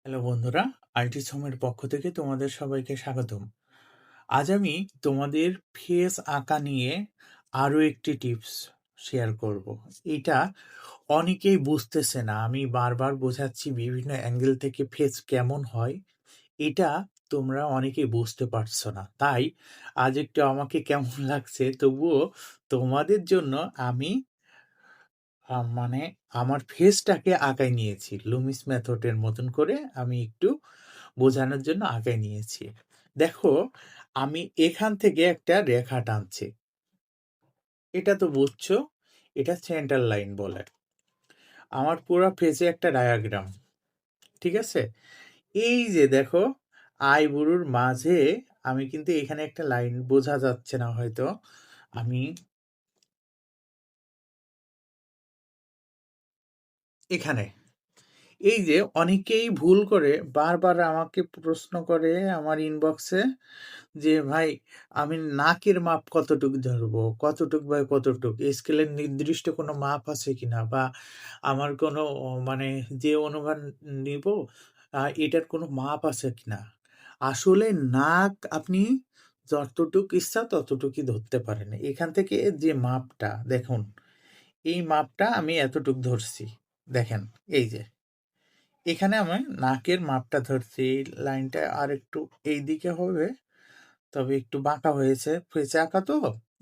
Hello বন্ধুরা, artist হোমের পক্ষ থেকে তোমাদের সবাইকে স্বাগতম। আজ আমি তোমাদের ফেস আঁকা নিয়ে আরো একটি টিপস শেয়ার করব। এটা অনেকেই বুঝতেছে না, আমি বারবার বোঝাচ্ছি বিভিন্ন অ্যাঙ্গেল থেকে ফেস কেমন হয়, এটা তোমরা অনেকেই বুঝতে পারছো না। তাই আজ একটু আমাকে কেমন লাগছে, তবুও তোমাদের জন্য আমি মানে আমার ফেসটাকে আঁকায় নিয়েছি লুমিস মেথডের মতন করে। আমি একটু বোঝানোর জন্য আঁকায় নিয়েছি। দেখো, আমি এখান থেকে একটা রেখা টানছি। এটা তো বুঝছো, এটা সেন্টার লাইন বলে। আমার পুরো ফেসে একটা ডায়াগ্রাম, ঠিক আছে? এই যে দেখো, আইবুড়োর মাঝে আমি কিন্তু এখানে একটা লাইন, বোঝা যাচ্ছে না হয়তো, আমি এখানে এই যে অনেকেই ভুল করে বারবার আমাকে প্রশ্ন করে আমার ইনবক্সে যে ভাই, আমি নাকের মাপ কতটুক ধরবো, কতটুক বাই কতটুক, স্কেলের নির্দিষ্ট কোনো মাপ আছে কিনা, বা আমার কোনো মানে যে অনুমান নিব এটার কোনো মাপ আছে কিনা। আসলে নাক আপনি যতটুক ইচ্ছা ততটুকুই ধরতে পারেন। এখান থেকে যে মাপটা দেখুন, এই মাপটা আমি এতটুক ধরছি। দেখেন, এই যে এখানে আমি নাকের মাপটা ধরছি। এই লাইনটা আর একটু এইদিকে হবে, তবে একটু বাঁকা হয়েছে, ফেসে আঁকা তো,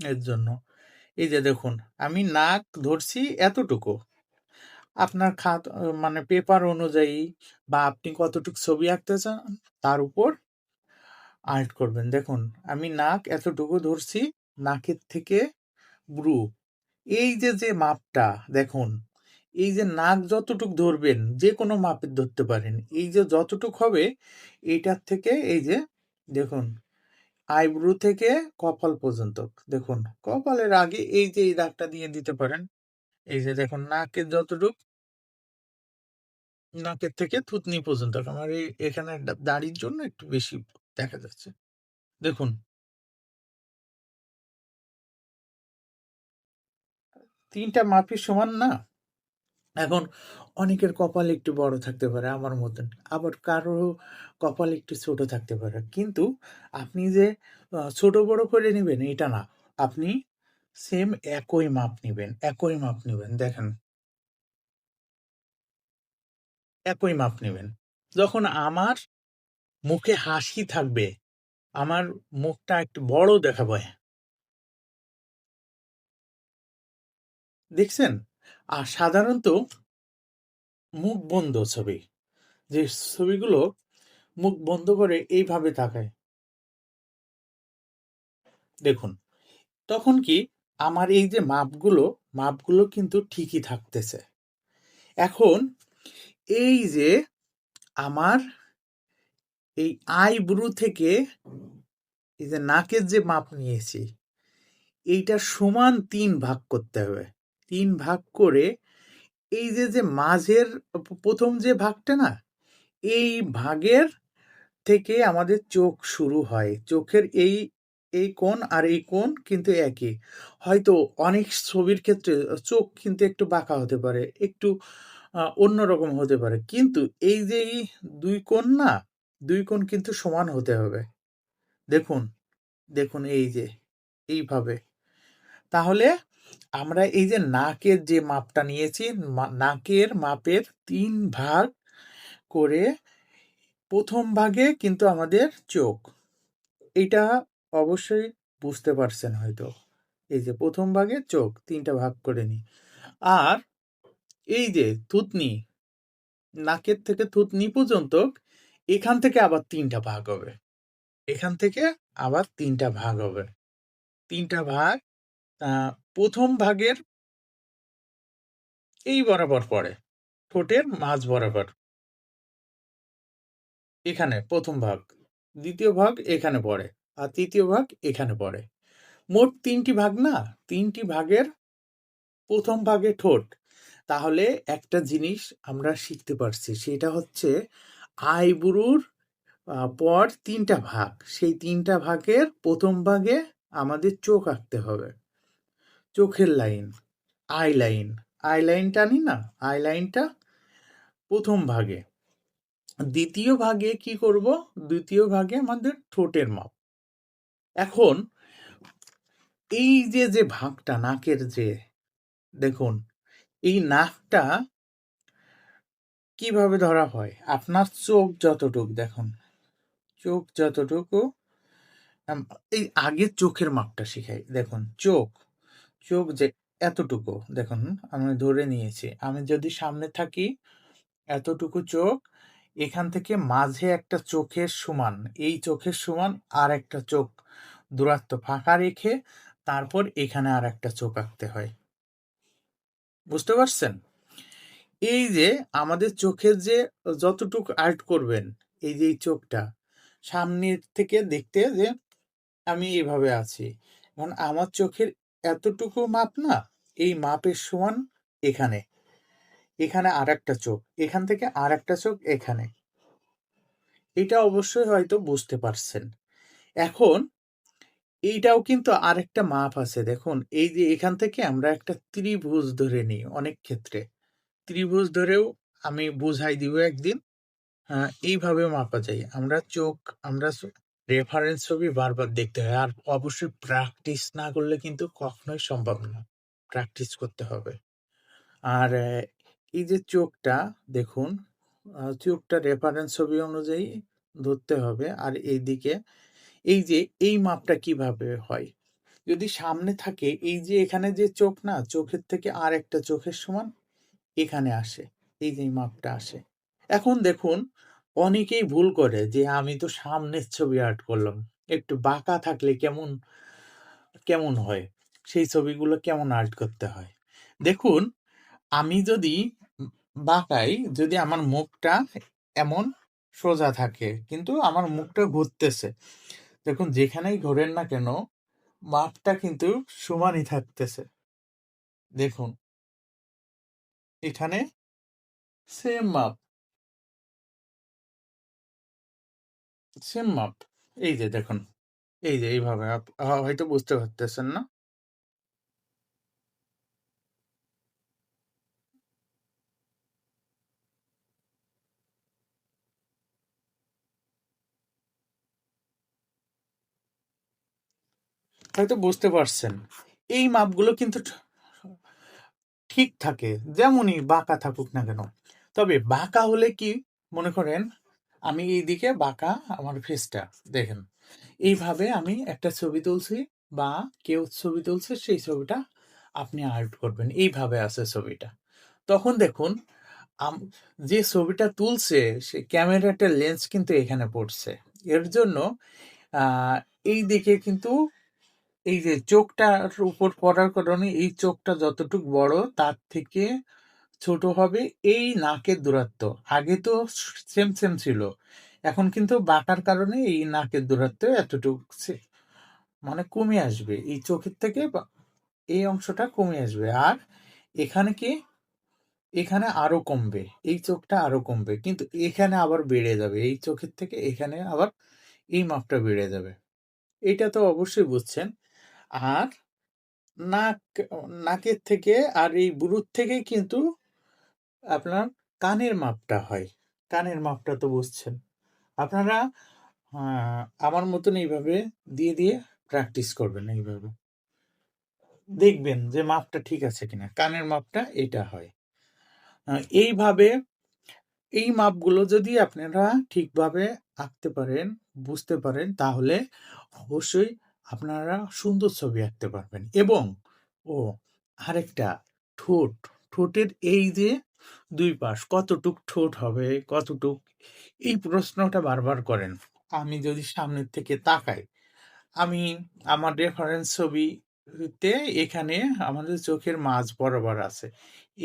এর জন্য। এই যে দেখুন, আমি নাক ধরছি এতটুকু। আপনার মানে পেপার অনুযায়ী বা আপনি কতটুকু ছবি আঁকতে চান তার উপর আর্ট করবেন। দেখুন, আমি নাক এতটুকু ধরছি, নাকের থেকে ব্রু, এই যে যে মাপটা দেখুন, এই যে নাক যতটুক ধরবেন যে কোনো মাপের ধরতে পারেন, এই যে যতটুক হবে এইটার থেকে এই যে দেখুন, আইব্রু থেকে কপাল পর্যন্ত। দেখুন, কপালের আগে এই যে এই দাগটা দিয়ে দিতে পারেন। এই যে দেখুন, নাকের যতটুক, নাকের থেকে থুতনি পর্যন্ত। আমার এই এখানে দাড়ির জন্য একটু বেশি দেখা যাচ্ছে। দেখুন, ৩টা মাপই সমান না? এখন অনেকের কপাল একটু বড় থাকতে পারে আমার মতন। আবার কারো কপাল একটু ছোট থাকতে পারে। কিন্তু আপনি যে ছোট বড় করে নিবেন এটা না। আপনি সেম একই মাপ নিবেন, একই মাপ নিবেন। দেখেন, একই মাপ নিবেন। যখন আমার মুখে হাসি থাকবে, আমার মুখটা একটু বড় দেখাবে। দেখছেন? আর সাধারণত মুখ বন্ধ ছবি, যে ছবিগুলো মুখ বন্ধ করে এইভাবে তাকায়, দেখুন, তখন কি আমার এই যে মাপগুলো কিন্তু ঠিকই থাকতেছে। এখন এই যে আমার এই আইব্রু থেকে এই যে নাকের যে মাপ নিয়েছি, এইটা সমান ৩ ভাগ করতে হবে। ৩ ভাগ করে এই যে যে মাঝের প্রথম যে ভাগটা না, এই ভাগের থেকে আমাদের চোখ শুরু হয়। চোখের এই এই কোণ আর এই কোণ কিন্তু একই। হয়তো অনেক ছবির ক্ষেত্রে চোখ কিন্তু একটু বাঁকা হতে পারে, একটু অন্যরকম হতে পারে। কিন্তু এই যে এই ২ কোণ না, ২ কোণ কিন্তু সমান হতে হবে। দেখুন, দেখুন এই যে এইভাবে। তাহলে আমরা এই যে নাকের যে মাপটা নিয়েছি, নাকের মাপের ৩ ভাগ করে ১ম ভাগে কিন্তু আমাদের চোখ। এইটা অবশ্যই বুঝতে পারছেন হয়তো। এই যে ১ম ভাগে চোখ ৩ টা ভাগ করে নিই। আর এই যে থুতনি, নাকের থেকে থুতনি পর্যন্ত এখান থেকে আবার ৩ টা ভাগ হবে। এখান থেকে আবার ৩ টা ভাগ হবে। ৩ টা ভাগ, আ ১ম ভাগের এই বরাবর পড়ে। ঠোঁটের মাঝ বরাবর। এখানে ১ম ভাগ, ২য় ভাগ এখানে পড়ে, আর ৩য় ভাগ এখানে পড়ে। মোট ৩ টি ভাগ না? ৩ টি ভাগের ১ম ভাগে ঠোঁট। তাহলে একটা জিনিস আমরা শিখতে পারছি, সেটা হচ্ছে আইবুড়োর পর ৩ টা ভাগ। সেই ৩ টা ভাগের ১ম ভাগে আমাদের চোখ আঁকতে হবে। চোখের line, I line. I line টানি না? আই লাইনটা ১ম ভাগে। দ্বিতীয় ভাগে কি করব? দ্বিতীয় ভাগে আমাদের ঠোঁটের মাপ। এখন এই যে ভাগটা নাকের যে দেখুন, এই নাকটা কিভাবে ধরা হয়? আপনার চোখ যতটুক দেখুন, চোখ যতটুকু আম এই আগে চোখের মাপটা শিখাই। দেখুন চোখ যে এতটুকু দেখুন আমি ধরে নিয়েছি। আমি যদি সামনে থাকি এতটুকু চোখ, এখান থেকে মাঝে একটা চোখের সমান, এই চোখের সমান আরেকটা চোখ দূরত্ব ফাঁকা রেখে তারপর এখানে আরেকটা চোখ আঁকতে হয়। বুঝতে পারছেন? এই যে আমাদের চোখের যে যতটুক আর্ট করবেন, এই যে এই চোখটা সামনের থেকে দেখতে যে আমি এভাবে আছি। এখন আমার চোখের এতটুকু মাপ না, এই মাপের সমান এখানে। এখানে আরেকটা চোখ। এখান থেকে আরেকটা চোখ এখানে। এটা অবশ্যই হয়তো বুঝতে পারছেন। এখন এইটাও কিন্তু আরেকটা মাপ আছে দেখুন। এই যে এখান থেকে আমরা একটা ত্রিভুজ ধরে নিই অনেক ক্ষেত্রে। ত্রিভুজ ধরেও আমি বুঝাই দিব একদিন। এইভাবে মাপা যায়। আমরা রেফারেন্স ছবি বারবার দেখতে হয়। আর অবশ্যই প্র্যাকটিস না করলে কিন্তু কখনোই সম্ভব না। প্র্যাকটিস করতে হবে। আর এই যে চোখটা দেখুন, চোখটা রেফারেন্স ছবি অনুযায়ী ধরতে হবে। আর এইদিকে এই যে এই মাপটা কিভাবে হয়? যদি সামনে থাকে এই যে এখানে যে চোখ না, চোখের থেকে আরেকটা চোখের সমান এখানে আসে। এই যে এই মাপটা আসে। এখন দেখুন অনেকেই ভুল করে যে আমি তো সামনের ছবি আর্ট করলাম। একটু বাঁকা থাকলে কেমন হয়? সেই ছবিগুলো কেমন আর্ট করতে হয়? দেখুন আমি যদি উম বাঁকাই, যদি আমার মুখটা এমন সোজা থাকে, কিন্তু আমার মুখটা ঘুরতেছে। দেখুন যেখানেই ঘোরেন না কেন, মাপটা কিন্তু সমানই থাকতেছে। দেখুন, এখানে সেম মাপ, সেম মাপ। এই যে দেখুন, এই যে এইভাবে হয়তো বুঝতে পারতেছেন না? হয়তো বুঝতে পারছেন। এই মাপগুলো কিন্তু ঠিক থাকে, যেমনই বাঁকা থাকুক না কেন। তবে বাঁকা হলে কি মনে করেন আমি এইদিকে বাঁকা আমার ফেসটা দেখেন। এইভাবে আমি একটা ছবি তুলছি বা কেউ ছবি তুলছে সেই ছবিটা আপনি আর্ট করবেন। এইভাবে আছে ছবিটা। তখন দেখুন আম যে ছবিটা তুলছে সে ক্যামেরাটার লেন্স কিন্তু এখানে পড়ছে। এর জন্য আ এইদিকে কিন্তু এই যে চোখটার উপর পড়ার কারণে এই চোখটা যতটুক বড় তার থেকে ছোট হবে এই নাকের দূরত্ব। আগে তো সেম ছিল। এখন কিন্তু বাঁকার কারণে এই নাকের দূরত্ব এতটুক মানে কমে আসবে। এই চোখের থেকে এই অংশটা কমে আসবে। আর এখানে কি? এখানে আরো কমবে। এই চোখটা আরো কমবে। কিন্তু এখানে আবার বেড়ে যাবে। এই চোখের থেকে এখানে আবার এই মাপটা বেড়ে যাবে। এটা তো অবশ্যই বুঝছেন। আর নাক নাকের থেকে আর এই ভ্রুর থেকেই কিন্তু আপনার কানের মাপটা হয়। কানের মাপটা তো বুঝছেন। আপনারা আ আমার মতন এইভাবে দিয়ে প্র্যাকটিস করবেন এইভাবে। দেখবেন যে মাপটা ঠিক আছে কিনা। কানের মাপটা এটা হয়। আ এইভাবে এই মাপগুলো যদি আপনারা ঠিকভাবে আঁকতে পারেন, বুঝতে পারেন তাহলে অবশ্যই আপনারা সুন্দর ছবি আঁকতে পারবেন। এবং ও আরেকটা ঠোঁট, ঠোঁটের এই যে ২ পাশ কতটুক ঠোঁট হবে, কতটুক এই প্রশ্নটা বারবার করেন। আমি যদি সামনের থেকে তাকাই, আমি আমার রেফারেন্স ছবিতে এখানে আমাদের চোখের মাঝ বরাবর আছে।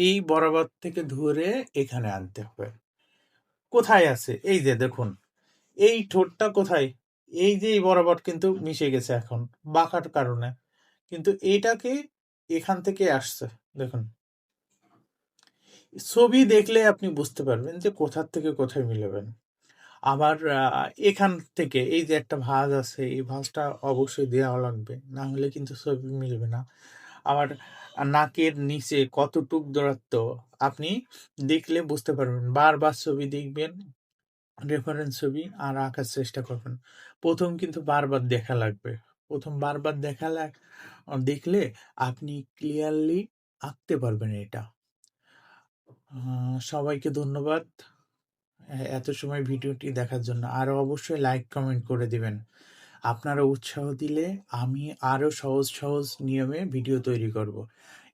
এই বরাবর থেকে ধরে এখানে আনতে হবে। কোথায় আছে? এই যে দেখুন, এই ঠোঁটটা কোথায়? এই যে এই বরাবর কিন্তু মিশে গেছে এখন বাঁকার কারণে। কিন্তু এইটাকে এখান থেকে আসছে। দেখুন। ছবি দেখলে আপনি বুঝতে পারবেন যে কোথার থেকে কোথায় মিলাবেন। আবার এখান থেকে এই যে একটা ভাঁজ আছে, এই ভাঁজটা অবশ্যই দেওয়া লাগবে। না হলে কিন্তু ছবি মিলবে না। আবার নাকের নিচে কতটুক দূরত্ব আপনি দেখলে বুঝতে পারবেন। বারবার ছবি দেখবেন। রেফারেন্স ছবি আর আঁকার চেষ্টা করবেন। ১ম কিন্তু বারবার দেখা লাগবে। ১ম বারবার দেখলে আপনি ক্লিয়ারলি আঁকতে পারবেন এটা। সবাইকে ধন্যবাদ এত সময় ভিডিওটি দেখার জন্য। আরো অবশ্যই লাইক, কমেন্ট করে দিবেন। আপনারা উৎসাহ দিলে আমি আরো সহজ, সহজ নিয়মে ভিডিও তৈরি করব।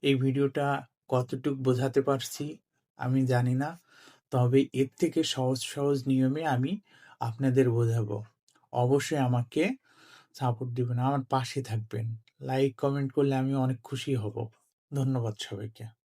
এই ভিডিওটা কতটুক বোঝাতে পারছি আমি জানি না। তবে এর থেকে সহজ, সহজ নিয়মে আমি আপনাদের বোঝাবো। অবশ্যই আমাকে সাপোর্ট দিবেন, আমার পাশে থাকবেন। লাইক, কমেন্ট করলে আমি অনেক খুশি হব। ধন্যবাদ সবাইকে।